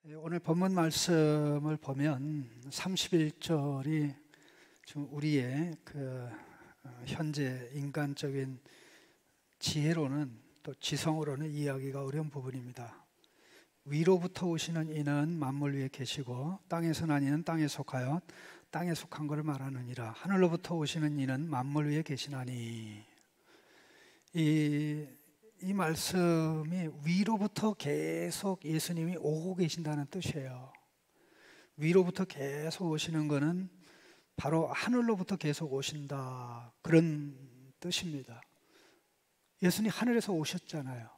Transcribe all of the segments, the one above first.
오늘 본문 말씀을 보면 31절이 좀 우리의 현재 인간적인 지혜로는 또 지성으로는 이해하기가 어려운 부분입니다. 위로부터 오시는 이는 만물 위에 계시고 땅에서 난 이는 땅에 속하여 땅에 속한 것을 말하느니라. 하늘로부터 오시는 이는 만물 위에 계시나니. 이 말씀이 위로부터 계속 예수님이 오고 계신다는 뜻이에요. 위로부터 계속 오시는 것은 바로 하늘로부터 계속 오신다, 그런 뜻입니다. 예수님 하늘에서 오셨잖아요.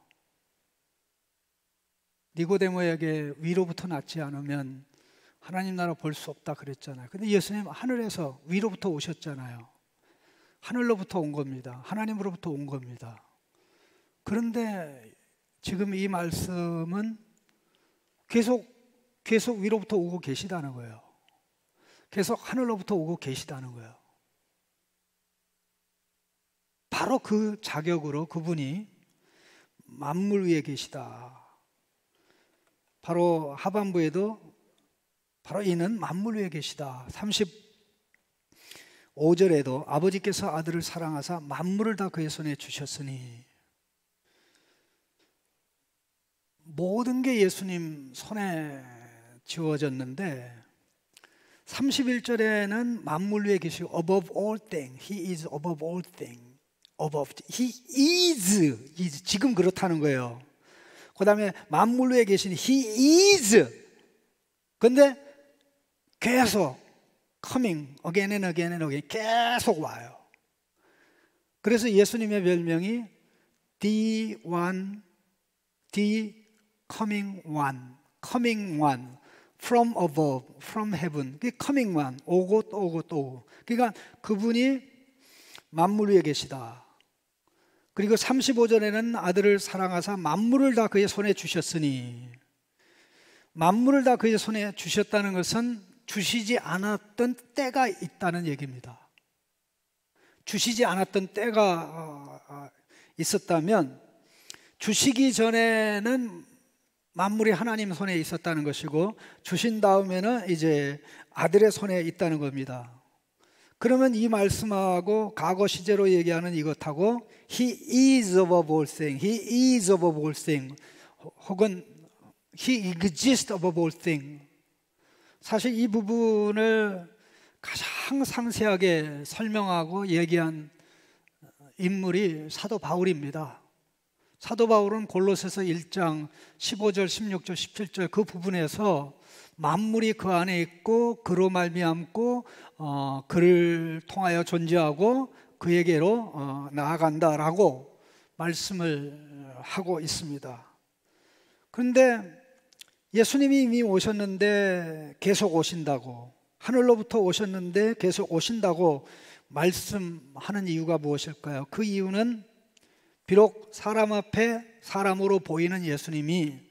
니고데모에게 위로부터 낳지 않으면 하나님 나라 볼 수 없다 그랬잖아요. 근데 예수님 하늘에서 위로부터 오셨잖아요. 하늘로부터 온 겁니다. 하나님으로부터 온 겁니다. 그런데 지금 이 말씀은 계속 위로부터 오고 계시다는 거예요. 계속 하늘로부터 오고 계시다는 거예요. 바로 그 자격으로 그분이 만물 위에 계시다. 바로 하반부에도 바로 이는 만물 위에 계시다. 35절에도 아버지께서 아들을 사랑하사 만물을 다 그의 손에 주셨으니, 모든 게 예수님 손에 지워졌는데 31절에는 만물 위에 계시고 above all things, He is above all things, above, He is 지금 그렇다는 거예요. 그 다음에 만물 위에 계신 He is, 근데 계속 coming again and again and again, 계속 와요. 그래서 예수님의 별명이 The One, The Coming One, from above, from heaven. Coming One, 오고 또 오고 또 오고. 그러니까 그분이 만물 위에 계시다. 그리고 35절에는 아들을 사랑하사 만물을 다 그의 손에 주셨으니, 만물을 다 그의 손에 주셨다는 것은 주시지 않았던 때가 있다는 얘기입니다. 주시지 않았던 때가 있었다면 주시기 전에는 만물이 하나님 손에 있었다는 것이고, 주신 다음에는 이제 아들의 손에 있다는 겁니다. 그러면 이 말씀하고 과거 시제로 얘기하는 이것하고 He is above all things, He is above all things, 혹은 He exists above all things, 사실 이 부분을 가장 상세하게 설명하고 얘기한 인물이 사도 바울입니다. 사도 바울은 골로새서 1장 15절, 16절, 17절 그 부분에서 만물이 그 안에 있고 그로 말미암고 그를 통하여 존재하고 그에게로 나아간다라고 말씀을 하고 있습니다. 그런데 예수님이 이미 오셨는데 계속 오신다고, 하늘로부터 오셨는데 계속 오신다고 말씀하는 이유가 무엇일까요? 그 이유는 비록 사람 앞에 사람으로 보이는 예수님이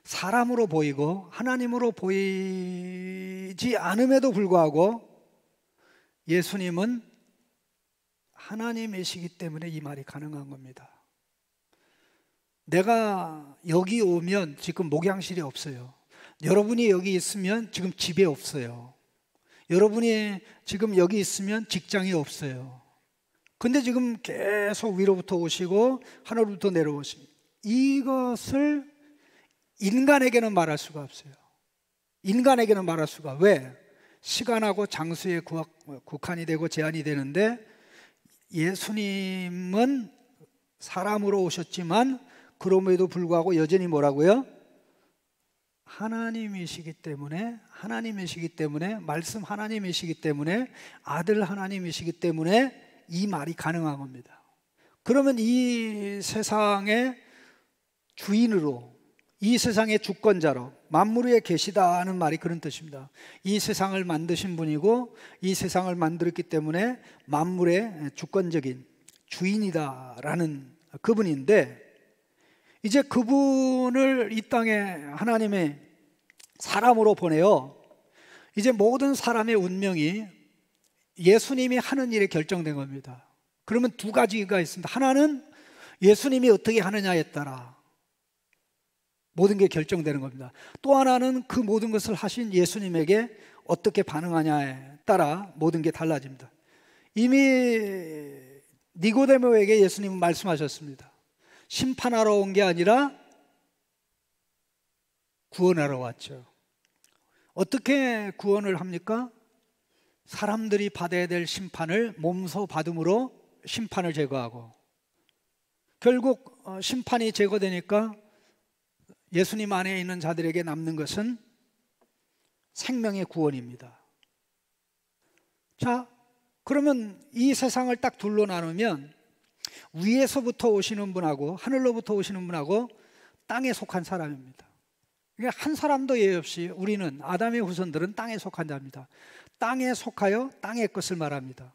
사람으로 보이고 하나님으로 보이지 않음에도 불구하고 예수님은 하나님이시기 때문에 이 말이 가능한 겁니다. 내가 여기 오면 지금 목양실이 없어요. 여러분이 여기 있으면 지금 집에 없어요. 여러분이 지금 여기 있으면 직장이 없어요. 근데 지금 계속 위로부터 오시고 하늘로부터 내려오십니다. 이것을 인간에게는 말할 수가 없어요. 인간에게는 말할 수가. 왜? 시간하고 장소에 국한이 되고 제한이 되는데, 예수님은 사람으로 오셨지만 그럼에도 불구하고 여전히 뭐라고요? 하나님이시기 때문에, 말씀 하나님이시기 때문에, 아들 하나님이시기 때문에 이 말이 가능한 겁니다. 그러면 이 세상의 주인으로, 이 세상의 주권자로 만물 위에 계시다는 말이 그런 뜻입니다. 이 세상을 만드신 분이고 이 세상을 만들었기 때문에 만물의 주권적인 주인이다라는 그분인데, 이제 그분을 이 땅에 하나님의 사람으로 보내요. 이제 모든 사람의 운명이 예수님이 하는 일에 결정된 겁니다. 그러면 두 가지가 있습니다. 하나는 예수님이 어떻게 하느냐에 따라, 모든 게 결정되는 겁니다. 또 하나는 그 모든 것을 하신 예수님에게 어떻게 반응하냐에 따라 모든 게 달라집니다. 이미 니고데모에게 예수님은 말씀하셨습니다. 심판하러 온 게 아니라 구원하러 왔죠. 어떻게 구원을 합니까? 사람들이 받아야 될 심판을 몸소 받음으로 심판을 제거하고, 결국 심판이 제거되니까 예수님 안에 있는 자들에게 남는 것은 생명의 구원입니다. 자, 그러면 이 세상을 딱 둘로 나누면 위에서부터 오시는 분하고 하늘로부터 오시는 분하고 땅에 속한 사람입니다. 그러니까 한 사람도 예외 없이 우리는, 아담의 후손들은 땅에 속한 자입니다. 땅에 속하여 땅의 것을 말합니다.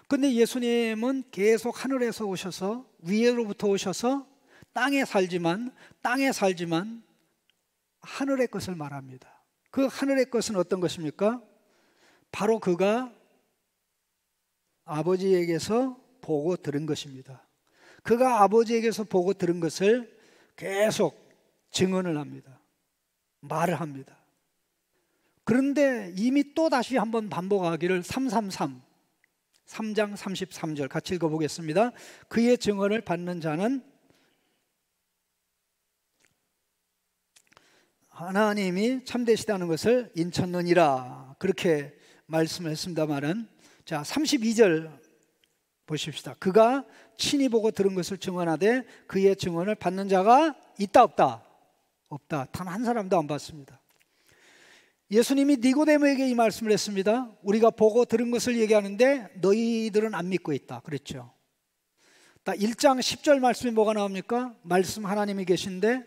그런데 예수님은 계속 하늘에서 오셔서, 위로부터 오셔서 땅에 살지만 하늘의 것을 말합니다. 그 하늘의 것은 어떤 것입니까? 바로 그가 아버지에게서 보고 들은 것입니다. 그가 아버지에게서 보고 들은 것을 계속 증언을 합니다. 말을 합니다. 그런데 이미 또 다시 한번 반복하기를 3장 33절 같이 읽어보겠습니다. 그의 증언을 받는 자는 하나님이 참되시다는 것을 인쳤느니라, 그렇게 말씀했습니다마는, 자 32절 보십시다. 그가 친히 보고 들은 것을 증언하되 그의 증언을 받는 자가 있다 없다? 없다. 단 한 사람도 안 봤습니다. 예수님이 니고데모에게 이 말씀을 했습니다. 우리가 보고 들은 것을 얘기하는데 너희들은 안 믿고 있다 그랬죠. 1장 10절 말씀이 뭐가 나옵니까? 말씀 하나님이 계신데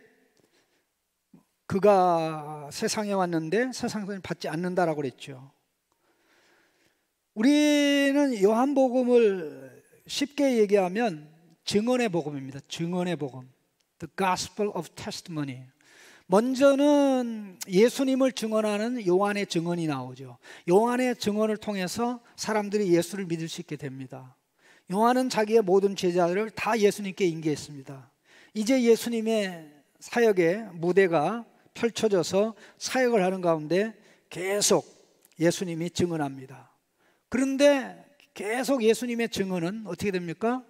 그가 세상에 왔는데 세상에서 받지 않는다라고 그랬죠. 우리는 요한복음을 쉽게 얘기하면 증언의 복음입니다. 증언의 복음, The Gospel of Testimony. 먼저는 예수님을 증언하는 요한의 증언이 나오죠. 요한의 증언을 통해서 사람들이 예수를 믿을 수 있게 됩니다. 요한은 자기의 모든 제자들을 다 예수님께 인계했습니다. 이제 예수님의 사역의 무대가 펼쳐져서 사역을 하는 가운데 계속 예수님이 증언합니다. 그런데 계속 예수님의 증언은 어떻게 됩니까?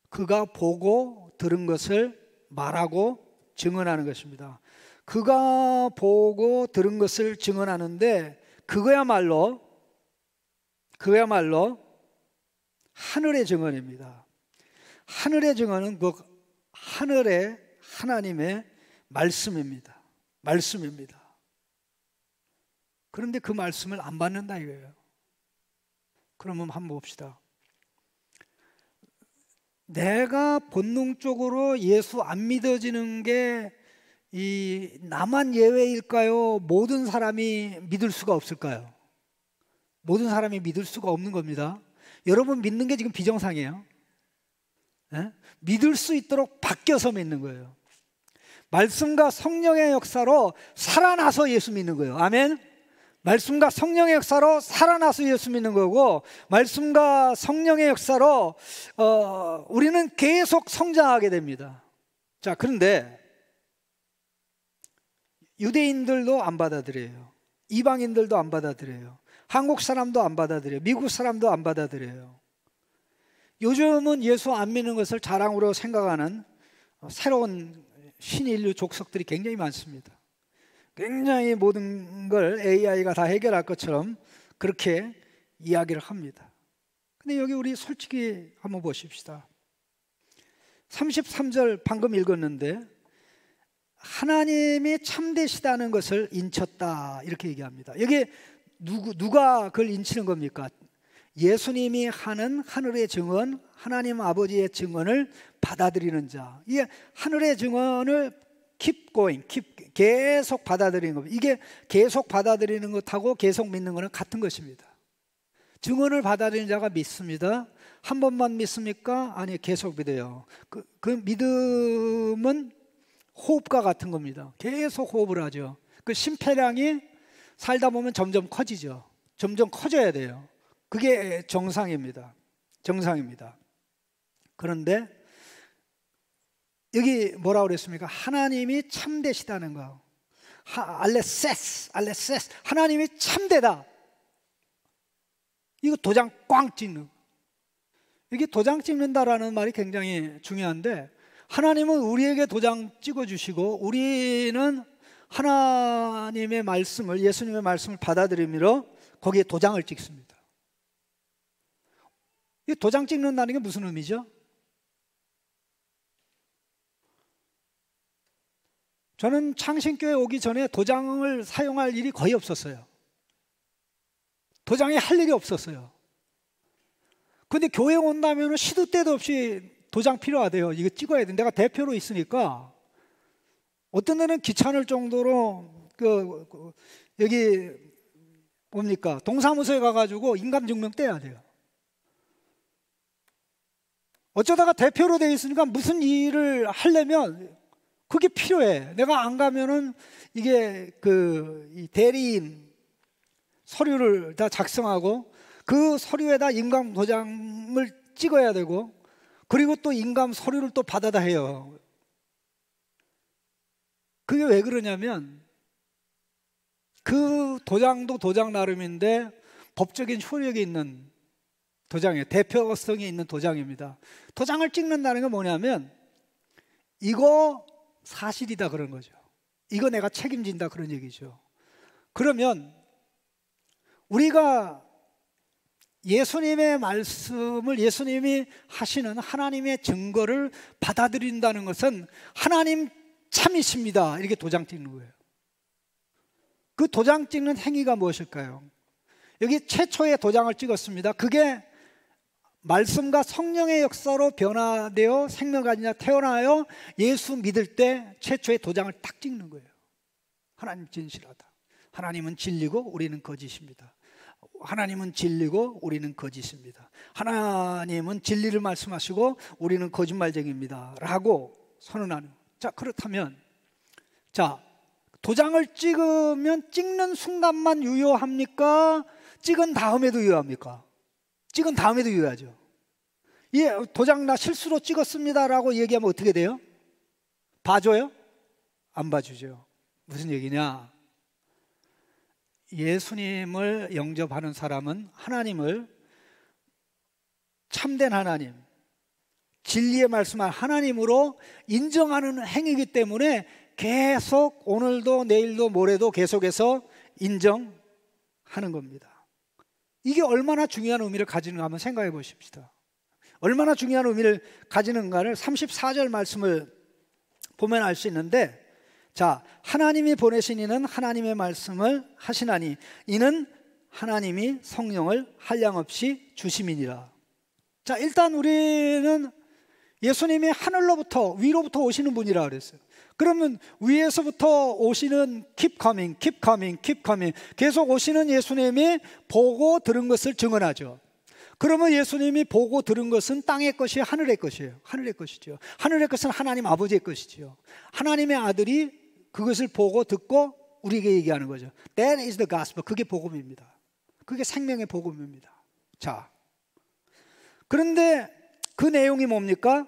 그가 보고 들은 것을 말하고 증언하는 것입니다. 그가 보고 들은 것을 증언하는데 그거야말로 하늘의 증언입니다. 하늘의 증언은 그 하늘의 하나님의 말씀입니다. 그런데 그 말씀을 안 받는다 이거예요. 그러면 한번 봅시다. 내가 본능적으로 예수 안 믿어지는 게 이 나만 예외일까요? 모든 사람이 믿을 수가 없을까요? 모든 사람이 믿을 수가 없는 겁니다. 여러분 믿는 게 지금 비정상이에요. 네? 믿을 수 있도록 바뀌어서 믿는 거예요. 말씀과 성령의 역사로 살아나서 예수 믿는 거예요. 아멘. 말씀과 성령의 역사로 살아나서 예수 믿는 거고, 말씀과 성령의 역사로 우리는 계속 성장하게 됩니다. 자, 그런데 유대인들도 안 받아들여요. 이방인들도 안 받아들여요. 한국 사람도 안 받아들여요. 미국 사람도 안 받아들여요. 요즘은 예수 안 믿는 것을 자랑으로 생각하는 새로운 신인류 족속들이 굉장히 많습니다. 굉장히 모든 걸 AI가 다 해결할 것처럼 그렇게 이야기를 합니다. 근데 여기 우리 솔직히 한번 보십시다. 33절 방금 읽었는데 하나님이 참되시다는 것을 인쳤다 이렇게 얘기합니다. 여기 누가 그걸 인치는 겁니까? 예수님이 하는 하늘의 증언, 하나님 아버지의 증언을 받아들이는 자. 이게 하늘의 증언을 계속 받아들이는 겁니다. 이게 계속 받아들이는 것하고 계속 믿는 것은 같은 것입니다. 증언을 받아들이는 자가 믿습니다. 한 번만 믿습니까? 아니, 계속 믿어요. 그 믿음은 호흡과 같은 겁니다. 계속 호흡을 하죠. 그 심폐량이 살다 보면 점점 커지죠. 점점 커져야 돼요. 그게 정상입니다. 그런데 여기 뭐라고 그랬습니까? 하나님이 참되시다는 거. 알레세스, 하나님이 참되다. 이거 도장 꽝 찍는. 이게 도장 찍는다라는 말이 굉장히 중요한데, 하나님은 우리에게 도장 찍어주시고 우리는 하나님의 말씀을, 예수님의 말씀을 받아들이므로 거기에 도장을 찍습니다. 이 도장 찍는다는 게 무슨 의미죠? 저는 창신교회 오기 전에 도장을 사용할 일이 거의 없었어요. 도장에 할 일이 없었어요. 근데 교회 온다면 시도 때도 없이 도장 필요하대요. 이거 찍어야 돼. 내가 대표로 있으니까 어떤 데는 귀찮을 정도로 여기 뭡니까? 동사무소에 가가지고 인감증명 떼야 돼요. 어쩌다가 대표로 돼 있으니까 무슨 일을 하려면 그게 필요해. 내가 안 가면은 이게 이 대리인 서류를 다 작성하고 그 서류에다 인감 도장을 찍어야 되고, 그리고 또 인감 서류를 또 받아다 해요. 그게 왜 그러냐면 그 도장도 도장 나름인데 법적인 효력이 있는 도장이에요. 대표성이 있는 도장입니다. 도장을 찍는다는 건 뭐냐면 이거 사실이다 그런 거죠. 이거 내가 책임진다 그런 얘기죠. 그러면 우리가 예수님의 말씀을, 예수님이 하시는 하나님의 증거를 받아들인다는 것은 하나님 참이십니다, 이렇게 도장 찍는 거예요. 그 도장 찍는 행위가 무엇일까요? 여기 최초의 도장을 찍었습니다. 그게 말씀과 성령의 역사로 변화되어 생명을 가지냐 태어나요 예수 믿을 때 최초의 도장을 딱 찍는 거예요. 하나님 진실하다. 하나님은 진리고 우리는 거짓입니다. 하나님은 진리고 우리는 거짓입니다. 하나님은 진리를 말씀하시고 우리는 거짓말쟁이입니다 라고 선언하는. 자, 그렇다면 도장을 찍으면 찍는 순간만 유효합니까? 찍은 다음에도 유효합니까? 찍은 다음에도 유효하죠. 예, 도장 나 실수로 찍었습니다라고 얘기하면 어떻게 돼요? 봐줘요? 안 봐주죠. 무슨 얘기냐? 예수님을 영접하는 사람은 하나님을 참된 하나님, 진리의 말씀한 하나님으로 인정하는 행위이기 때문에 계속 오늘도 내일도 모레도 계속해서 인정하는 겁니다. 이게 얼마나 중요한 의미를 가지는가 한번 생각해 보십시다. 얼마나 중요한 의미를 가지는가를 34절 말씀을 보면 알 수 있는데, 하나님이 보내신 이는 하나님의 말씀을 하시나니 이는 하나님이 성령을 한량없이 주심이니라. 일단 우리는 예수님이 하늘로부터 위로부터 오시는 분이라 그랬어요. 그러면 위에서부터 오시는 keep coming 계속 오시는 예수님이 보고 들은 것을 증언하죠. 그러면 예수님이 보고 들은 것은 땅의 것이 하늘의 것이에요. 하늘의 것이죠. 하늘의 것은 하나님 아버지의 것이죠. 하나님의 아들이 그것을 보고 듣고 우리에게 얘기하는 거죠. That is the gospel. 그게 복음입니다. 그게 생명의 복음입니다. 그런데 그 내용이 뭡니까?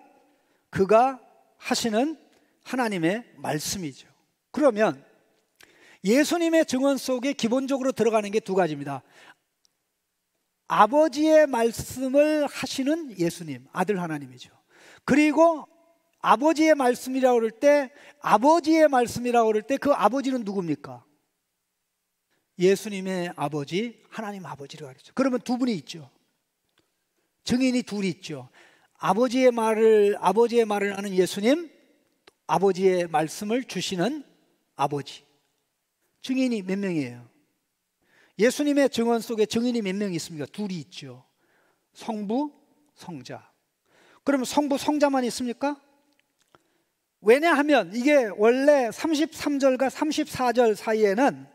그가 하시는 하나님의 말씀이죠. 그러면 예수님의 증언 속에 기본적으로 들어가는 게 두 가지입니다. 아버지의 말씀을 하시는 예수님, 아들 하나님이죠. 그리고 아버지의 말씀이라고 그럴 때, 그 아버지는 누굽니까? 예수님의 아버지, 하나님 아버지라고 하죠. 그러면 두 분이 있죠. 증인이 둘이 있죠. 아버지의 말을 하는 예수님, 아버지의 말씀을 주시는 아버지. 증인이 몇 명이에요? 예수님의 증언 속에 증인이 몇 명이 있습니까? 둘이 있죠. 성부, 성자. 그러면 성부, 성자만 있습니까? 왜냐하면 이게 원래 33절과 34절 사이에는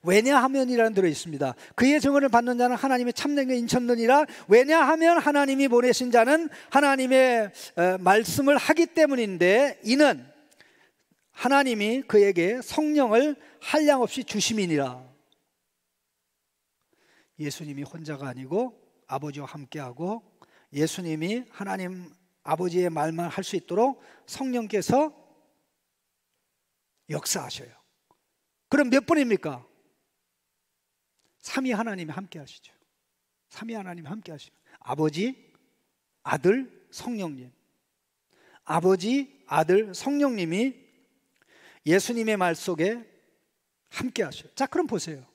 왜냐하면이라는 들어 있습니다. 그의 증언을 받는 자는 하나님의 참된 인천느니라. 왜냐하면 하나님이 보내신 자는 하나님의 말씀을 하기 때문인데, 이는 하나님이 그에게 성령을 한량없이 주심이니라. 예수님이 혼자가 아니고 아버지와 함께하고, 예수님이 하나님 아버지의 말만 할 수 있도록 성령께서 역사하셔요. 그럼 몇 분입니까? 삼위 하나님이 함께 하시죠. 삼위 하나님이 함께 하시죠. 아버지, 아들, 성령님. 아버지, 아들, 성령님이 예수님의 말 속에 함께 하셔요. 자, 그럼 보세요.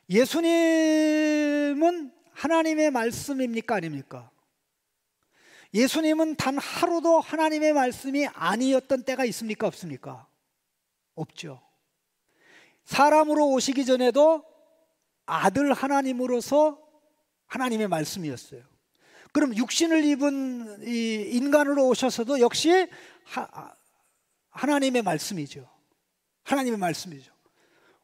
예수님은 하나님의 말씀입니까? 아닙니까? 예수님은 단 하루도 하나님의 말씀이 아니었던 때가 있습니까? 없습니까? 없죠. 사람으로 오시기 전에도 아들 하나님으로서 하나님의 말씀이었어요. 그럼 육신을 입은 이 인간으로 오셔서도 역시 하나님의 말씀이죠. 하나님의 말씀이죠.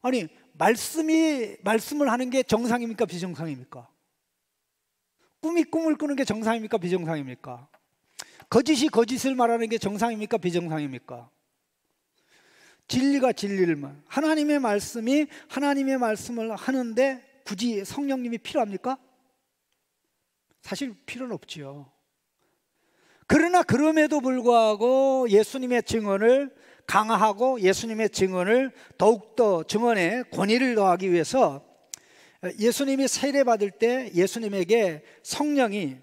아니, 말씀을 하는 게 정상입니까? 비정상입니까? 꿈이 꿈을 꾸는 게 정상입니까? 비정상입니까? 거짓이 거짓을 말하는 게 정상입니까? 비정상입니까? 진리가 진리를 말. 하나님의 말씀이 하나님의 말씀을 하는데 굳이 성령님이 필요합니까? 사실 필요는 없지요. 그러나 그럼에도 불구하고 예수님의 증언을 강화하고 예수님의 증언을 더욱더 증언에 권위를 더하기 위해서 예수님이 세례받을 때 예수님에게 성령이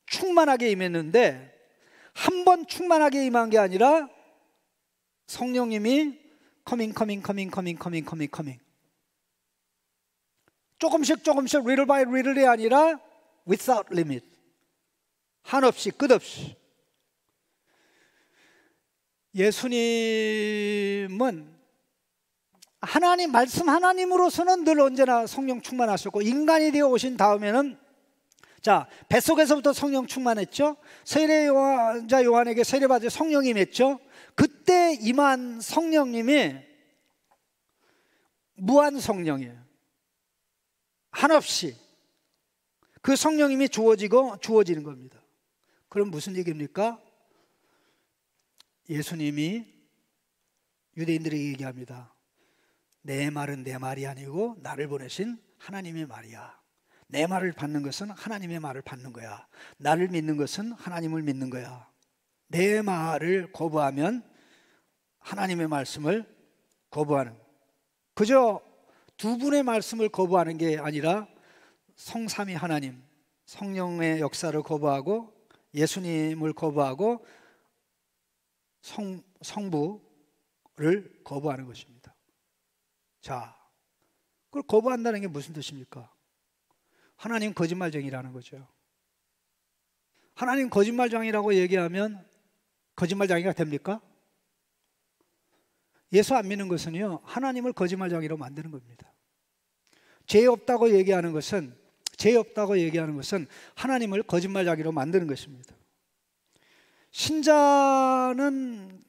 충만하게 임했는데 한 번 충만하게 임한 게 아니라 성령님이 coming 조금씩 little by little이 아니라 without limit, 한없이 끝없이. 예수님은 하나님 말씀 하나님으로서는 늘 언제나 성령 충만하셨고 인간이 되어 오신 다음에는 자, 뱃속에서부터 성령 충만했죠. 세례자 요한에게 세례받을 성령이 임했죠. 그때 임한 성령님이 무한 성령이에요. 한없이 그 성령님이 주어지는 겁니다. 그럼 무슨 얘기입니까? 예수님이 유대인들에게 얘기합니다. 내 말은 내 말이 아니고 나를 보내신 하나님의 말이야. 내 말을 받는 것은 하나님의 말을 받는 거야. 나를 믿는 것은 하나님을 믿는 거야. 내 말을 거부하면 하나님의 말씀을 거부하는, 그저 두 분의 말씀을 거부하는 게 아니라 성삼위 하나님, 성령의 역사를 거부하고 예수님을 거부하고 성부를 거부하는 것입니다. 자, 그걸 거부한다는 게 무슨 뜻입니까? 하나님 거짓말쟁이라는 거죠. 하나님 거짓말쟁이라고 얘기하면 거짓말쟁이가 됩니까? 예수 안 믿는 것은요, 하나님을 거짓말쟁이로 만드는 겁니다. 죄 없다고 얘기하는 것은 하나님을 거짓말쟁이로 만드는 것입니다. 신자는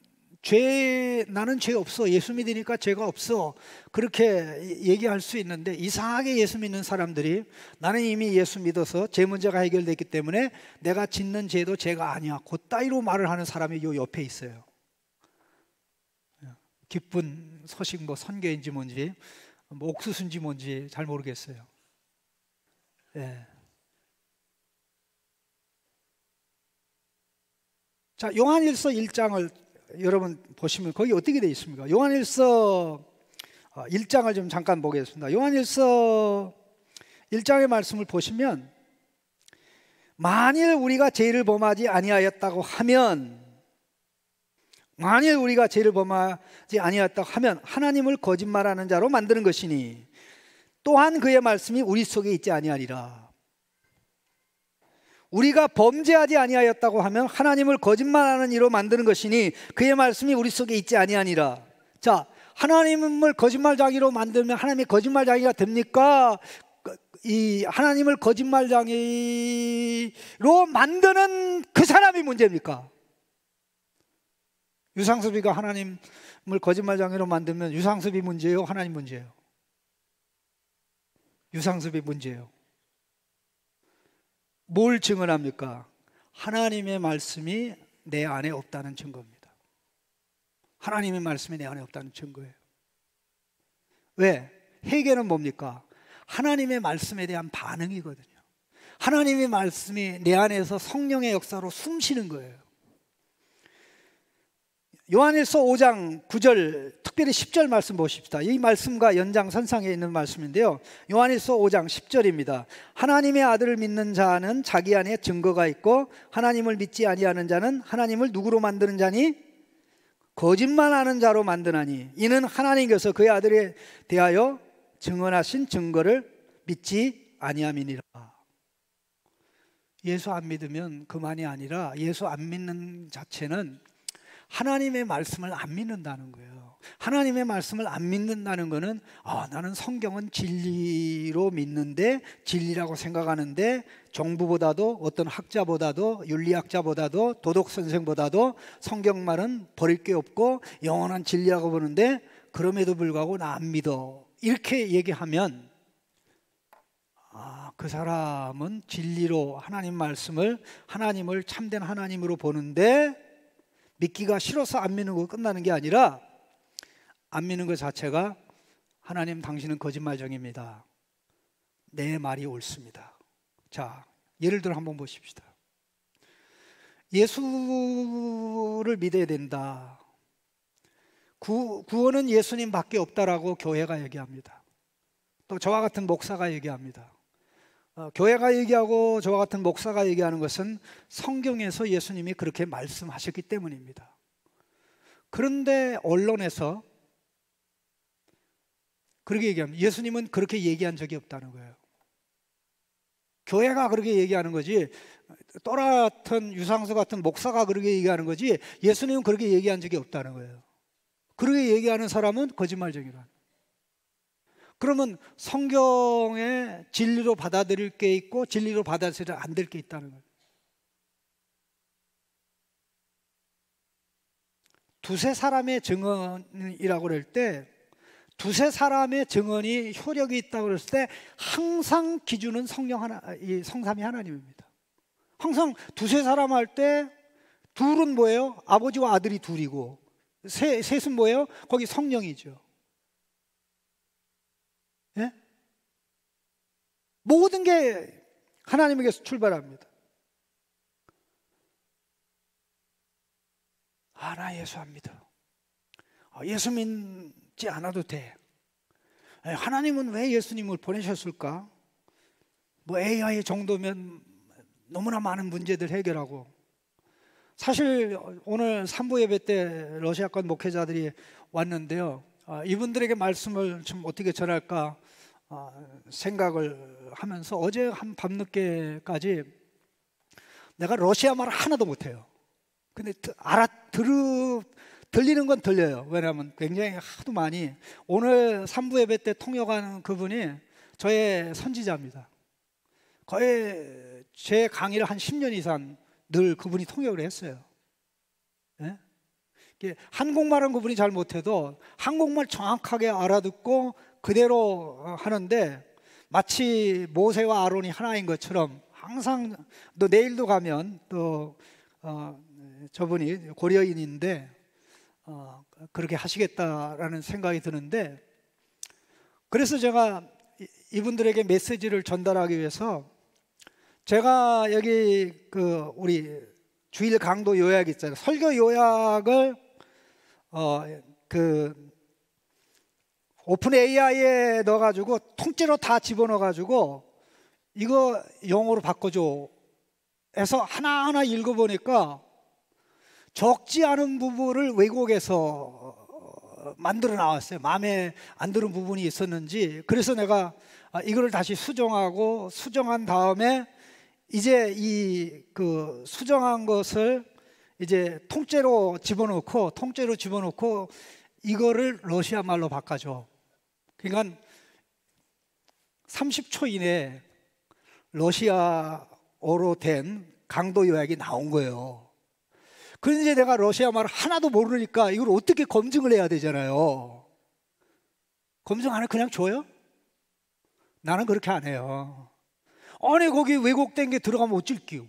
나는 죄 없어, 예수 믿으니까 죄가 없어, 그렇게 얘기할 수 있는데 이상하게 예수 믿는 사람들이 나는 이미 예수 믿어서 죄 문제가 해결됐기 때문에 내가 짓는 죄도 죄가 아니야, 그따위로 말을 하는 사람이 요 옆에 있어요. 기쁜 소식, 뭐 선교인지 뭔지 뭐 옥수수인지 뭔지 잘 모르겠어요. 예. 자, 요한일서 1장을 여러분 보시면 거기 어떻게 되어 있습니까? 요한일서 1장을 좀 잠깐 보겠습니다. 요한일서 1장의 말씀을 보시면 만일 우리가 죄를 범하지 아니하였다고 하면 하나님을 거짓말하는 자로 만드는 것이니 또한 그의 말씀이 우리 속에 있지 아니하리라. 우리가 범죄하지 아니하였다고 하면 하나님을 거짓말하는 이로 만드는 것이니 그의 말씀이 우리 속에 있지 아니하니라. 자, 하나님을 거짓말쟁이로 만들면 하나님이 거짓말쟁이가 됩니까? 이 하나님을 거짓말쟁이로 만드는 그 사람이 문제입니까? 유상섭이가 하나님을 거짓말쟁이로 만들면 유상섭이 문제예요? 하나님 문제예요? 유상섭이 문제예요. 뭘 증언합니까? 하나님의 말씀이 내 안에 없다는 증거입니다. 하나님의 말씀이 내 안에 없다는 증거예요. 왜? 회개는 뭡니까? 하나님의 말씀에 대한 반응이거든요. 하나님의 말씀이 내 안에서 성령의 역사로 숨쉬는 거예요. 요한일서 5장 9절, 특별히 10절 말씀 보십시다. 이 말씀과 연장선상에 있는 말씀인데요, 요한일서 5장 10절입니다. 하나님의 아들을 믿는 자는 자기 안에 증거가 있고 하나님을 믿지 아니하는 자는 하나님을 누구로 만드는 자니? 거짓말하는 자로 만드나니 이는 하나님께서 그의 아들에 대하여 증언하신 증거를 믿지 아니함이니라. 예수 안 믿으면 그만이 아니라 예수 안 믿는 자체는 하나님의 말씀을 안 믿는다는 거예요. 하나님의 말씀을 안 믿는다는 거는 나는 성경은 진리로 믿는데, 진리라고 생각하는데 정부보다도 어떤 학자보다도 윤리학자보다도 도덕선생보다도 성경 말은 버릴 게 없고 영원한 진리라고 보는데 그럼에도 불구하고 나 안 믿어, 이렇게 얘기하면 그 사람은 진리로 하나님 말씀을, 하나님을 참된 하나님으로 보는데 믿기가 싫어서 안 믿는 거 끝나는 게 아니라 안 믿는 것 자체가 하나님 당신은 거짓말쟁이입니다, 내 말이 옳습니다. 자, 예를 들어 한번 보십시다. 예수를 믿어야 된다, 구원은 예수님밖에 없다라고 교회가 얘기합니다. 또 저와 같은 목사가 얘기합니다. 교회가 얘기하고 저와 같은 목사가 얘기하는 것은 성경에서 예수님이 그렇게 말씀하셨기 때문입니다. 그런데 언론에서 그렇게 얘기합니다. 예수님은 그렇게 얘기한 적이 없다는 거예요. 교회가 그렇게 얘기하는 거지, 또라 같은 유상수 같은 목사가 그렇게 얘기하는 거지, 예수님은 그렇게 얘기한 적이 없다는 거예요. 그렇게 얘기하는 사람은 거짓말쟁이라는. 그러면 성경에 진리로 받아들일 게 있고 진리로 받아들여야 안 될 게 있다는 거예요. 두세 사람의 증언이라고 그럴 때, 두세 사람의 증언이 효력이 있다고 그랬을 때 항상 기준은 성삼위 하나님입니다. 항상 두세 사람 할 때 둘은 뭐예요? 아버지와 아들이 둘이고, 셋은 뭐예요? 거기 성령이죠. 예? 모든 게 하나님에게서 출발합니다. 나 예수 안 믿어. 예수 믿지 않아도 돼. 하나님은 왜 예수님을 보내셨을까? 뭐 AI 정도면 너무나 많은 문제들 해결하고. 사실 오늘 3부 예배 때 러시아권 목회자들이 왔는데요, 이분들에게 말씀을 좀 어떻게 전할까 생각을 하면서 어제 한 밤늦게까지 내가 러시아 말을 하나도 못해요. 근데 들리는 건 들려요. 왜냐하면 굉장히 하도 많이, 오늘 3부 예배 때 통역하는 그분이 저의 선지자입니다. 거의 제 강의를 한 10년 이상 늘 그분이 통역을 했어요. 예? 한국말은 그분이 잘 못해도 한국말 정확하게 알아듣고 그대로 하는데 마치 모세와 아론이 하나인 것처럼 항상, 또 내일도 가면 또 저분이 고려인인데 그렇게 하시겠다라는 생각이 드는데, 그래서 제가 이분들에게 메시지를 전달하기 위해서 제가 여기 우리 주일 강도 요약 있잖아요. 설교 요약을 오픈 AI에 넣어가지고 통째로 다 집어넣어가지고 이거 영어로 바꿔줘 해서 하나하나 읽어보니까 적지 않은 부분을 왜곡해서 만들어 나왔어요. 마음에 안 드는 부분이 있었는지. 그래서 내가 이거를 다시 수정한 다음에 이제 수정한 것을 이제 통째로 집어넣고 이거를 러시아 말로 바꿔줘. 그러니까 30초 이내에 러시아어로 된 강도 요약이 나온 거예요. 그런데 내가 러시아 말을 하나도 모르니까 이걸 어떻게 검증을 해야 되잖아요. 검증 안 해 그냥 줘요? 나는 그렇게 안 해요. 아니 거기 왜곡된 게 들어가면 어쩔게요.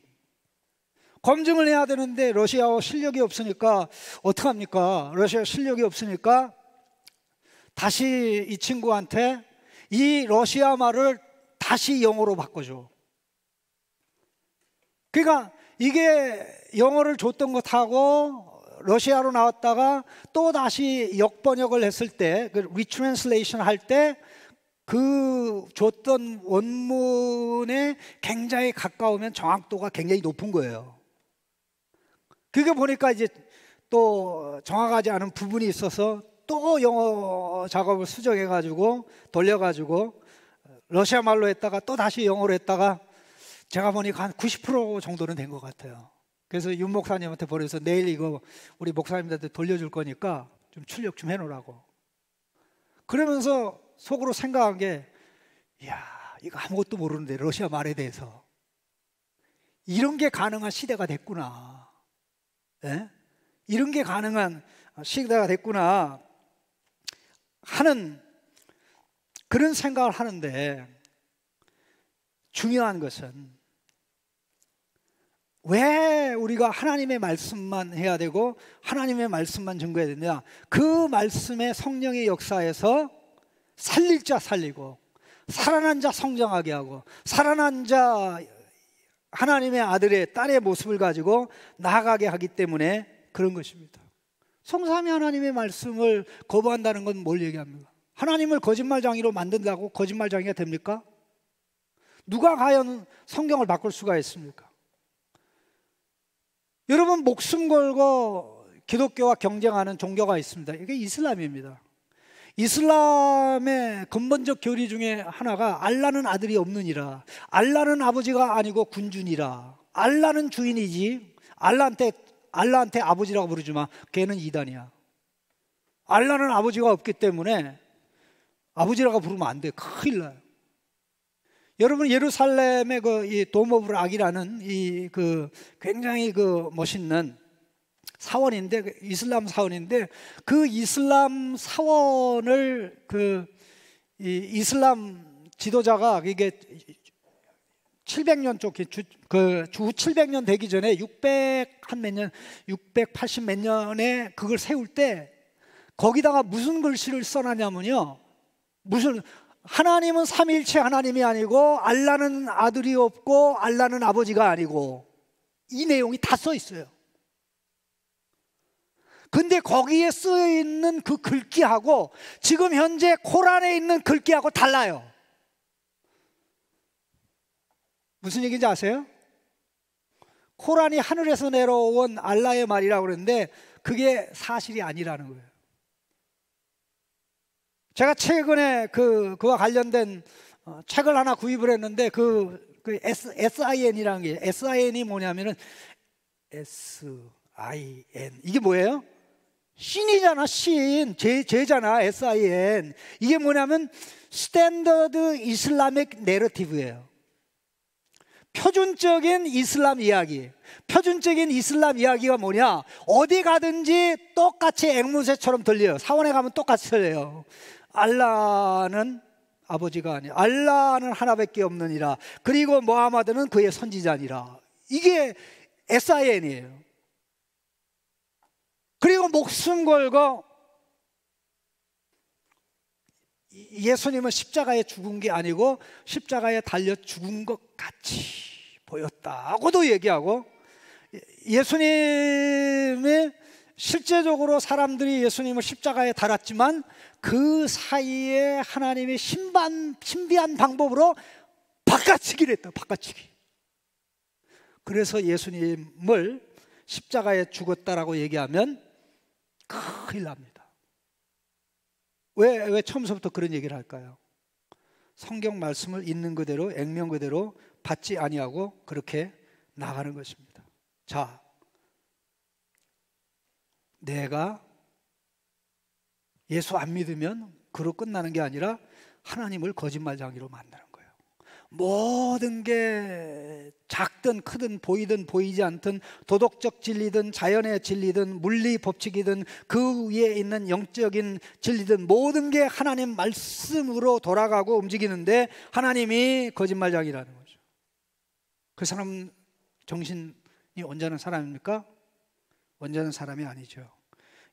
검증을 해야 되는데 러시아어 실력이 없으니까 어떡합니까? 러시아 실력이 없으니까 다시 이 친구한테 이 러시아 말을 다시 영어로 바꿔줘. 그러니까 이게 영어를 줬던 것하고 러시아로 나왔다가 또 다시 역번역을 했을 때, 그 리트랜슬레이션 할 때 그 줬던 원문에 굉장히 가까우면 정확도가 굉장히 높은 거예요. 그게 보니까 이제 또 정확하지 않은 부분이 있어서 또 영어 작업을 수정해 가지고 돌려 가지고 러시아 말로 했다가 또 다시 영어로 했다가 제가 보니까 한 90% 정도는 된 것 같아요. 그래서 윤 목사님한테 보내서 내일 이거 우리 목사님들한테 돌려줄 거니까 좀 출력 좀 해놓으라고. 그러면서 속으로 생각한 게, 이야, 이거 아무것도 모르는데 러시아 말에 대해서 이런 게 가능한 시대가 됐구나. 예? 이런 게 가능한 시대가 됐구나 하는 그런 생각을 하는데, 중요한 것은 왜 우리가 하나님의 말씀만 해야 되고 하나님의 말씀만 증거해야 되냐? 그 말씀의 성령의 역사에서 살릴 자 살리고 살아난 자 성장하게 하고 살아난 자 하나님의 아들의 딸의 모습을 가지고 나아가게 하기 때문에 그런 것입니다. 성삼위 하나님의 말씀을 거부한다는 건 뭘 얘기합니까? 하나님을 거짓말장이로 만든다고 거짓말장이가 됩니까? 누가 과연 성경을 바꿀 수가 있습니까? 여러분, 목숨 걸고 기독교와 경쟁하는 종교가 있습니다. 이게 이슬람입니다. 이슬람의 근본적 교리 중에 하나가 알라는 아들이 없느니라, 알라는 아버지가 아니고 군주니라, 알라는 주인이지 알라한테 아버지라고 부르지 마, 걔는 이단이야. 알라는 아버지가 없기 때문에 아버지라고 부르면 안 돼. 큰일 나요. 여러분, 예루살렘의 이 돔 오브 락이라는 그 굉장히 그 멋있는 사원인데, 이슬람 사원인데, 그 이슬람 사원을 이슬람 지도자가 이게 700년 쪽 주 700년 되기 전에 680 몇 년에 그걸 세울 때 거기다가 무슨 글씨를 써놨냐면요, 하나님은 삼위일체 하나님이 아니고 알라는 아들이 없고 알라는 아버지가 아니고, 이 내용이 다 써 있어요. 근데 거기에 쓰여 있는 그 글귀하고 지금 현재 코란에 있는 글귀하고 달라요. 무슨 얘기인지 아세요? 코란이 하늘에서 내려온 알라의 말이라고 그러는데 그게 사실이 아니라는 거예요. 제가 최근에 그와 관련된 책을 하나 구입을 했는데 그 SIN이라는 게, SIN이 뭐냐면은 SIN, 이게 뭐예요? 신이잖아, 신. 제잖아, SIN. 이게 뭐냐면 스탠더드 이슬라믹 내러티브예요. 표준적인 이슬람 이야기. 표준적인 이슬람 이야기가 뭐냐? 어디 가든지 똑같이 앵무새처럼 들려요. 사원에 가면 똑같이 들려요. 알라는 아버지가 아니야, 알라는 하나밖에 없느니라, 그리고 모하마드는 그의 선지자니라. 이게 SIN이에요. 그리고 목숨 걸고 예수님은 십자가에 죽은 게 아니고 십자가에 달려 죽은 것 같이 보였다고도 얘기하고, 예수님이 실제적으로 사람들이 예수님을 십자가에 달았지만 그 사이에 하나님이 신비한 방법으로 바꿔치기를 했다. 바꿔치기. 그래서 예수님을 십자가에 죽었다라고 얘기하면 큰일 납니다. 왜 처음부터 그런 얘기를 할까요? 성경 말씀을 있는 그대로 액면 그대로 받지 아니하고 그렇게 나가는 것입니다. 자, 내가 예수 안 믿으면 그로 끝나는 게 아니라 하나님을 거짓말장이로 만드는 거예요. 모든 게 작든 크든 보이든 보이지 않든 도덕적 진리든 자연의 진리든 물리 법칙이든 그 위에 있는 영적인 진리든 모든 게 하나님 말씀으로 돌아가고 움직이는데 하나님이 거짓말장이라는 거죠. 그 사람 정신이 온전한 사람입니까? 온전한 사람이 아니죠.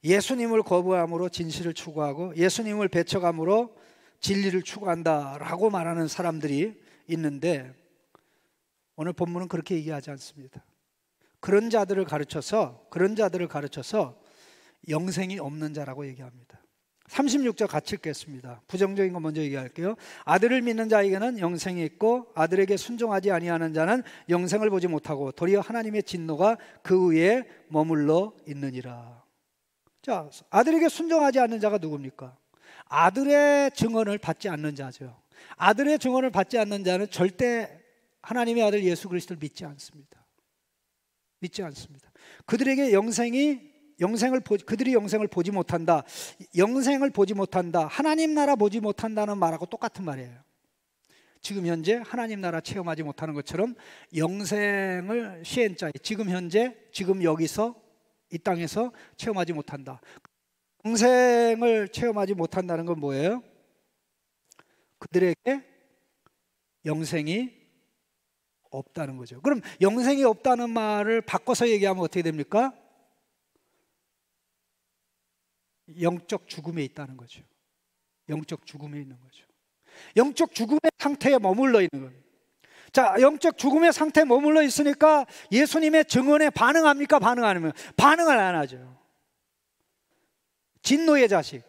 예수님을 거부함으로 진실을 추구하고 예수님을 배척함으로 진리를 추구한다라고 말하는 사람들이 있는데, 오늘 본문은 그렇게 얘기하지 않습니다. 그런 자들을 가르쳐서 영생이 없는 자라고 얘기합니다. 36절 같이 읽겠습니다. 부정적인 거 먼저 얘기할게요. 아들을 믿는 자에게는 영생이 있고 아들에게 순종하지 아니하는 자는 영생을 보지 못하고 도리어 하나님의 진노가 그 위에 머물러 있느니라. 자, 아들에게 순종하지 않는 자가 누굽니까? 아들의 증언을 받지 않는 자죠. 아들의 증언을 받지 않는 자는 절대 하나님의 아들 예수 그리스도를 믿지 않습니다. 그들이 영생을 보지 못한다. 하나님 나라 보지 못한다는 말하고 똑같은 말이에요. 지금 현재 하나님 나라 체험하지 못하는 것처럼 영생을 시엔자에 지금 여기서 이 땅에서 체험하지 못한다. 영생을 체험하지 못한다는 건 뭐예요? 그들에게 영생이 없다는 거죠. 그럼 영생이 없다는 말을 바꿔서 얘기하면 어떻게 됩니까? 영적 죽음에 있다는 거죠. 영적 죽음에 있는 거죠. 영적 죽음의 상태에 머물러 있는 거예요. 자, 영적 죽음의 상태에 머물러 있으니까 예수님의 증언에 반응합니까? 반응 안 하면? 반응을 안 하죠. 진노의 자식,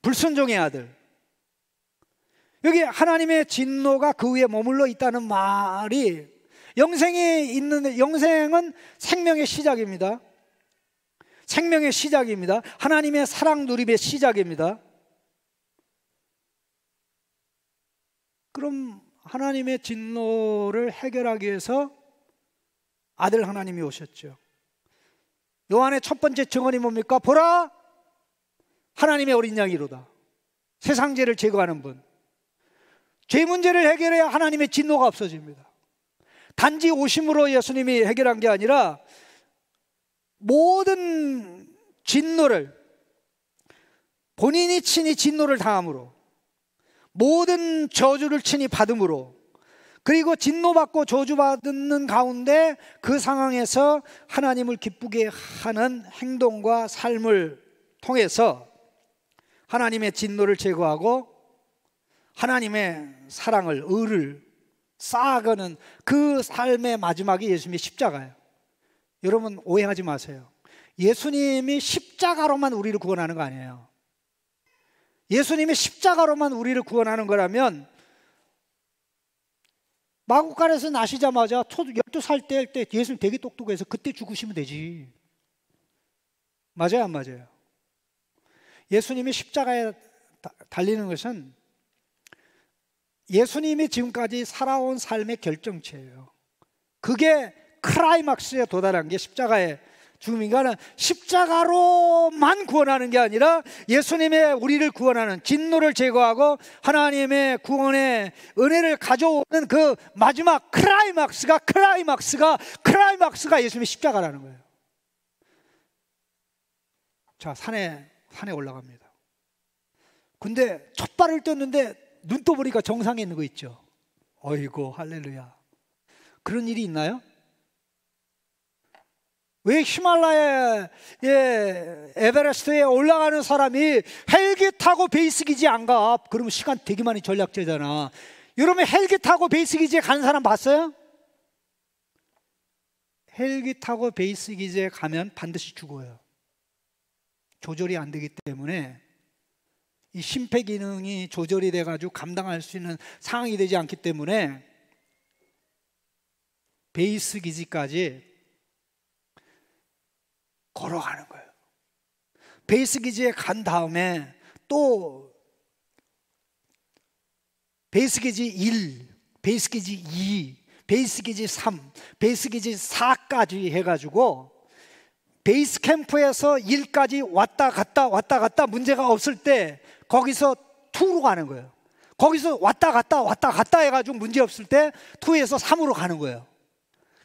불순종의 아들. 여기 하나님의 진노가 그 위에 머물러 있다는 말이 영생은 생명의 시작입니다. 생명의 시작입니다. 하나님의 사랑 누림의 시작입니다. 그럼 하나님의 진노를 해결하기 위해서 아들 하나님이 오셨죠. 요한의 첫 번째 증언이 뭡니까? 보라! 하나님의 어린 양이로다. 세상 죄를 제거하는 분. 죄 문제를 해결해야 하나님의 진노가 없어집니다. 단지 오심으로 예수님이 해결한 게 아니라 모든 진노를 본인이 친히 진노를 당함으로, 모든 저주를 친히 받음으로, 그리고 진노받고 저주받는 가운데 그 상황에서 하나님을 기쁘게 하는 행동과 삶을 통해서 하나님의 진노를 제거하고 하나님의 사랑을, 의를 쌓아가는 그 삶의 마지막이 예수님의 십자가예요. 여러분 오해하지 마세요. 예수님이 십자가로만 우리를 구원하는 거 아니에요. 예수님이 십자가로만 우리를 구원하는 거라면 마구간에서 나시자마자 12살 때 예수님 되게 똑똑해서 그때 죽으시면 되지. 맞아요, 안 맞아요? 예수님이 십자가에 달리는 것은 예수님이 지금까지 살아온 삶의 결정체예요. 그게 클라이막스에 도달한 게 십자가의 죽음인가는 십자가로만 구원하는 게 아니라 예수님의 우리를 구원하는 진노를 제거하고 하나님의 구원의 은혜를 가져오는 그 마지막 클라이막스가 예수님의 십자가라는 거예요. 자, 산에 올라갑니다. 근데 첫 발을 떴는데 눈 떠보니까 정상에 있는 거 있죠. 어이고 할렐루야. 그런 일이 있나요? 왜 히말라야 에베레스트에 올라가는 사람이 헬기 타고 베이스 기지 안 가? 그러면 시간 되게 많이 전략제잖아. 여러분 헬기 타고 베이스 기지에 가는 사람 봤어요? 헬기 타고 베이스 기지에 가면 반드시 죽어요. 조절이 안 되기 때문에 이 심폐기능이 조절이 돼가지고 감당할 수 있는 상황이 되지 않기 때문에 베이스 기지까지 걸어가는 거예요. 베이스 기지에 간 다음에 또 베이스 기지 1, 베이스 기지 2, 베이스 기지 3, 베이스 기지 4까지 해가지고 베이스 캠프에서 1까지 왔다 갔다 문제가 없을 때 거기서 2로 가는 거예요. 거기서 왔다 갔다 해가지고 문제 없을 때 2에서 3으로 가는 거예요.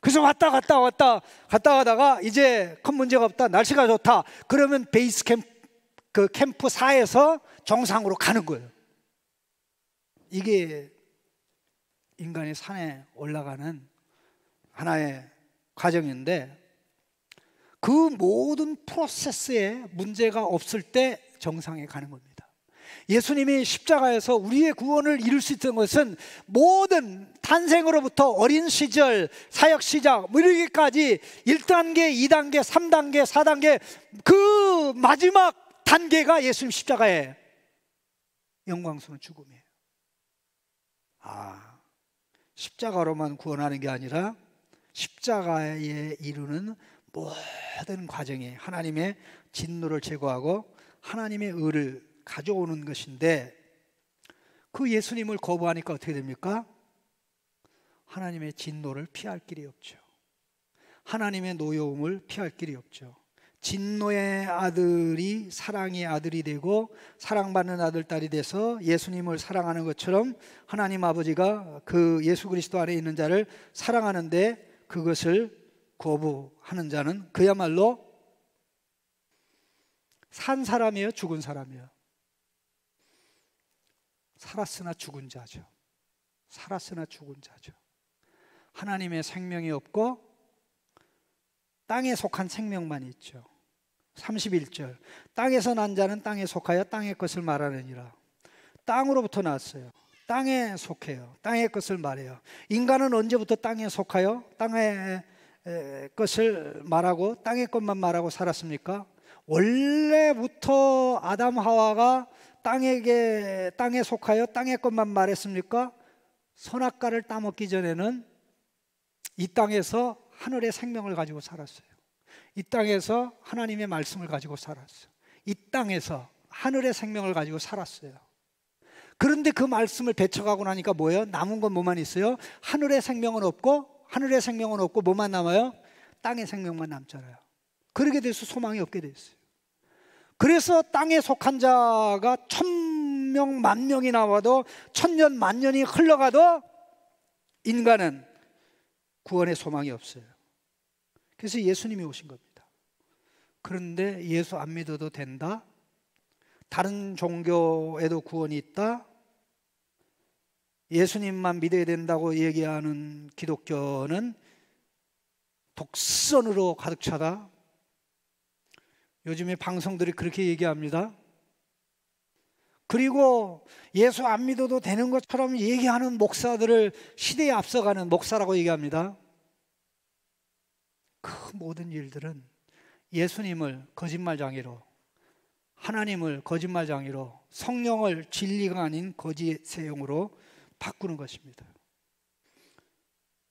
그래서 왔다 갔다 하다가 이제 큰 문제가 없다, 날씨가 좋다, 그러면 베이스 캠프 캠프 4에서 정상으로 가는 거예요. 이게 인간이 산에 올라가는 하나의 과정인데 그 모든 프로세스에 문제가 없을 때 정상에 가는 겁니다. 예수님이 십자가에서 우리의 구원을 이룰 수 있던 것은 모든 탄생으로부터 어린 시절, 사역 시작, 뭐 이르기까지 1단계, 2단계, 3단계, 4단계 그 마지막 단계가 예수님 십자가의 영광스러운 죽음이에요. 십자가로만 구원하는 게 아니라 십자가에 이루는 모든 과정이 하나님의 진노를 제거하고 하나님의 의를 가져오는 것인데, 그 예수님을 거부하니까 어떻게 됩니까? 하나님의 진노를 피할 길이 없죠. 하나님의 노여움을 피할 길이 없죠. 진노의 아들이 사랑의 아들이 되고 사랑받는 아들, 딸이 돼서 예수님을 사랑하는 것처럼 하나님 아버지가 그 예수 그리스도 안에 있는 자를 사랑하는데, 그것을 거부하는 자는 그야말로 산 사람이에요, 죽은 사람이에요? 살았으나 죽은 자죠. 살았으나 죽은 자죠. 하나님의 생명이 없고 땅에 속한 생명만 있죠. 31절, 땅에서 난 자는 땅에 속하여 땅의 것을 말하느니라. 땅으로부터 났어요. 땅에 속해요. 땅의 것을 말해요. 인간은 언제부터 땅에 속하여 땅의 것을 말하고 땅의 것만 말하고 살았습니까? 원래부터 아담 하와가 땅에 속하여 땅의 것만 말했습니까? 선악과를 따먹기 전에는 이 땅에서 하늘의 생명을 가지고 살았어요. 이 땅에서 하나님의 말씀을 가지고 살았어요. 이 땅에서 하늘의 생명을 가지고 살았어요. 그런데 그 말씀을 배척하고 나니까 뭐예요? 남은 건 뭐만 있어요? 하늘의 생명은 없고 뭐만 남아요? 땅의 생명만 남잖아요. 그러게 돼서 소망이 없게 됐어요. 그래서 땅에 속한 자가 1000명, 10,000명이 나와도 1000년, 10,000년이 흘러가도 인간은 구원의 소망이 없어요. 그래서 예수님이 오신 겁니다. 그런데 예수 안 믿어도 된다? 다른 종교에도 구원이 있다? 예수님만 믿어야 된다고 얘기하는 기독교는 독선으로 가득 차다? 요즘에 방송들이 그렇게 얘기합니다. 그리고 예수 안 믿어도 되는 것처럼 얘기하는 목사들을 시대에 앞서가는 목사라고 얘기합니다. 그 모든 일들은 예수님을 거짓말장애로, 하나님을 거짓말장애로, 성령을 진리가 아닌 거짓의 영으로 바꾸는 것입니다.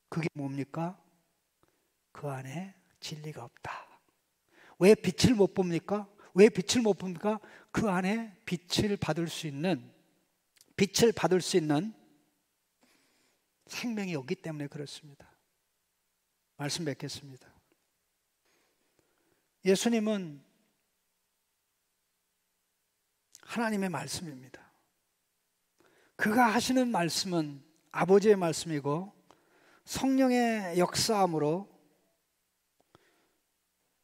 그게 뭡니까? 그 안에 진리가 없다. 왜 빛을 못 봅니까? 왜 빛을 못 봅니까? 그 안에 빛을 받을 수 있는 생명이 없기 때문에 그렇습니다. 말씀 뵙겠습니다. 예수님은 하나님의 말씀입니다. 그가 하시는 말씀은 아버지의 말씀이고 성령의 역사함으로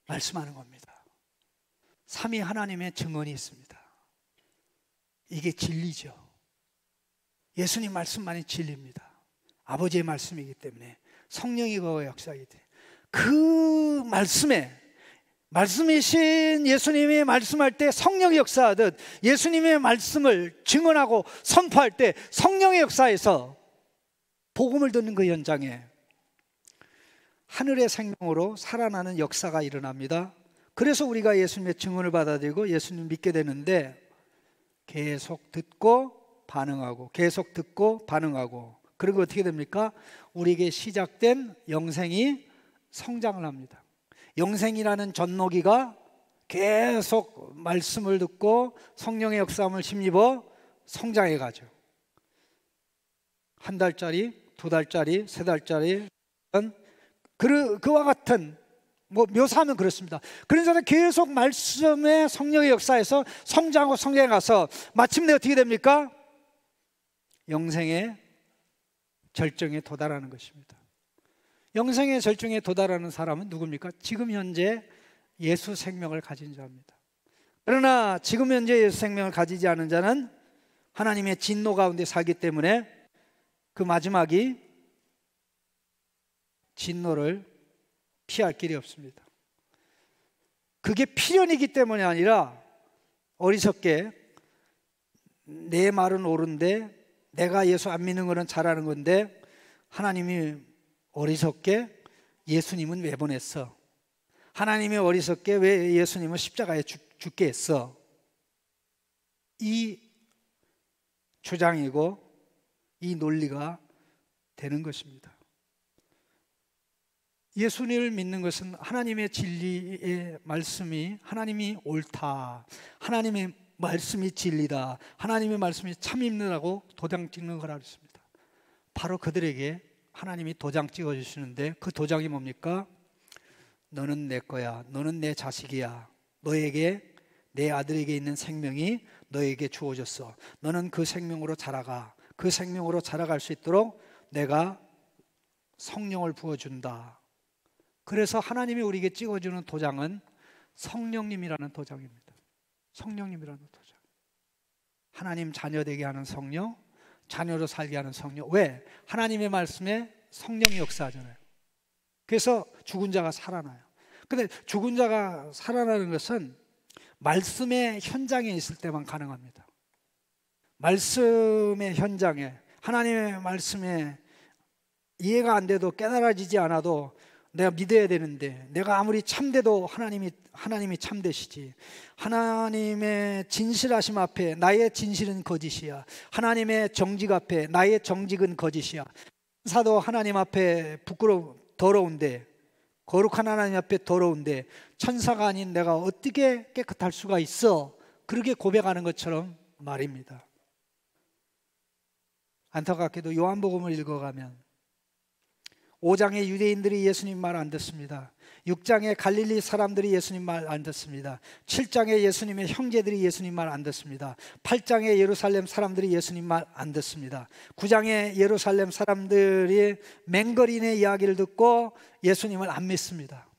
말씀하는 겁니다. 삼위 하나님의 증언이 있습니다. 이게 진리죠. 예수님 말씀만이 진리입니다. 아버지의 말씀이기 때문에, 성령이 그 역사이기 때문에, 그 말씀이신 예수님이 말씀할 때 성령이 역사하듯 예수님의 말씀을 증언하고 선포할 때 성령의 역사에서 복음을 듣는 그 현장에 하늘의 생명으로 살아나는 역사가 일어납니다. 그래서 우리가 예수님의 증언을 받아들이고 예수님 믿게 되는데, 계속 듣고 반응하고 계속 듣고 반응하고, 그리고 어떻게 됩니까? 우리에게 시작된 영생이 성장을 합니다. 영생이라는 젖먹이가 계속 말씀을 듣고 성령의 역사함을 힘입어 성장해 가죠. 1달짜리, 2달짜리, 3달짜리, 그와 같은, 묘사하면 그렇습니다. 그런 사람은 계속 말씀의 성령의 역사에서 성장하고 성장해 가서 마침내 어떻게 됩니까? 영생의 절정에 도달하는 것입니다. 영생의 절정에 도달하는 사람은 누굽니까? 지금 현재 예수 생명을 가진 자입니다. 그러나 지금 현재 예수 생명을 가지지 않은 자는 하나님의 진노 가운데 살기 때문에 그 마지막이 진노를 피할 길이 없습니다. 그게 필연이기 때문이 아니라 어리석게 내 말은 옳은데 내가 예수 안 믿는 거는 잘하는 건데 하나님이 어리석게 예수님은 왜 보냈어? 하나님이 어리석게 왜 예수님을 십자가에 죽게 했어? 이 주장이고 이 논리가 되는 것입니다. 예수님을 믿는 것은 하나님의 진리의 말씀이 하나님이 옳다, 하나님의 말씀이 진리다, 하나님의 말씀이 참임이라고 도장 찍는 거라 했습니다. 바로 그들에게 하나님이 도장 찍어 주시는데 그 도장이 뭡니까? 너는 내 거야, 너는 내 자식이야, 너에게 내 아들에게 있는 생명이 너에게 주어졌어, 너는 그 생명으로 자라가, 그 생명으로 자라갈 수 있도록 내가 성령을 부어준다. 그래서 하나님이 우리에게 찍어주는 도장은 성령님이라는 도장입니다. 성령님이라는 도장. 하나님 자녀 되게 하는 성령, 자녀로 살게 하는 성령. 왜? 하나님의 말씀에 성령이 역사하잖아요. 그래서 죽은 자가 살아나요. 근데 죽은 자가 살아나는 것은 말씀의 현장에 있을 때만 가능합니다. 말씀의 현장에, 하나님의 말씀에 이해가 안 돼도 깨달아지지 않아도 내가 믿어야 되는데, 내가 아무리 참돼도 하나님이 참되시지. 하나님의 진실하심 앞에 나의 진실은 거짓이야. 하나님의 정직 앞에 나의 정직은 거짓이야. 천사도 하나님 앞에 더러운데, 거룩한 하나님 앞에 더러운데 천사가 아닌 내가 어떻게 깨끗할 수가 있어? 그렇게 고백하는 것처럼 말입니다. 안타깝게도 요한복음을 읽어가면 5장의 유대인들이 예수님 말 안 듣습니다. 6장의 갈릴리 사람들이 예수님 말 안 듣습니다. 7장의 예수님의 형제들이 예수님 말 안 듣습니다. 8장의 예루살렘 사람들이 예수님 말 안 듣습니다. 9장의 예루살렘 사람들이 맹거린의 이야기를 듣고 예수님을 안 믿습니다.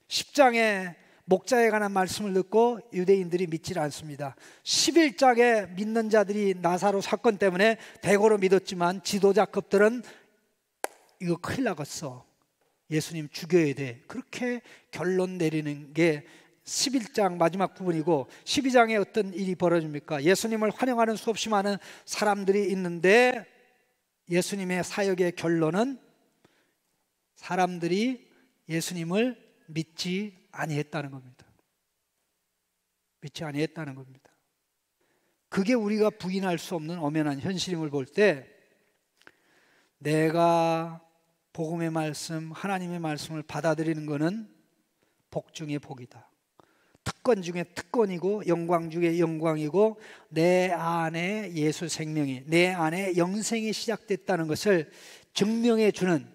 10장의 목자에 관한 말씀을 듣고 유대인들이 믿질 않습니다. 11장에 믿는 자들이 나사로 사건 때문에 대거로 믿었지만 지도자급들은 이거 큰일 나겠어, 예수님 죽여야 돼, 그렇게 결론 내리는 게 11장 마지막 부분이고, 12장에 어떤 일이 벌어집니까? 예수님을 환영하는 수없이 많은 사람들이 있는데 예수님의 사역의 결론은 사람들이 예수님을 믿지 아니했다는 겁니다. 믿지 아니했다는 겁니다. 그게 우리가 부인할 수 없는 엄연한 현실임을 볼 때, 내가 복음의 말씀, 하나님의 말씀을 받아들이는 것은 복 중에 복이다. 특권 중에 특권이고 영광 중에 영광이고, 내 안에 예수 생명이, 내 안에 영생이 시작됐다는 것을 증명해 주는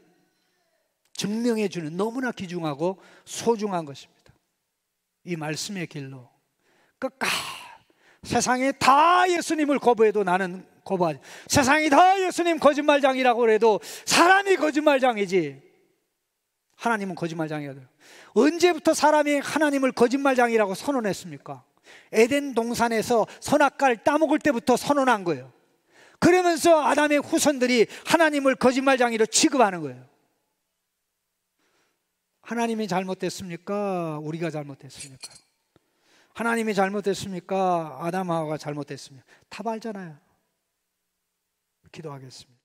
너무나 귀중하고 소중한 것입니다. 이 말씀의 길로 끝까지 세상에 다 예수님을 거부해도 나는 거부하지. 세상이 다 예수님 거짓말장이라고 해도 사람이 거짓말장이지 하나님은 거짓말장이가 돼요. 언제부터 사람이 하나님을 거짓말장이라고 선언했습니까? 에덴 동산에서 선악과를 따먹을 때부터 선언한 거예요. 그러면서 아담의 후손들이 하나님을 거짓말장이로 취급하는 거예요. 하나님이 잘못됐습니까? 우리가 잘못됐습니까? 하나님이 잘못됐습니까? 아담 하와가 잘못됐습니까? 다 알잖아요. 기도하겠습니다.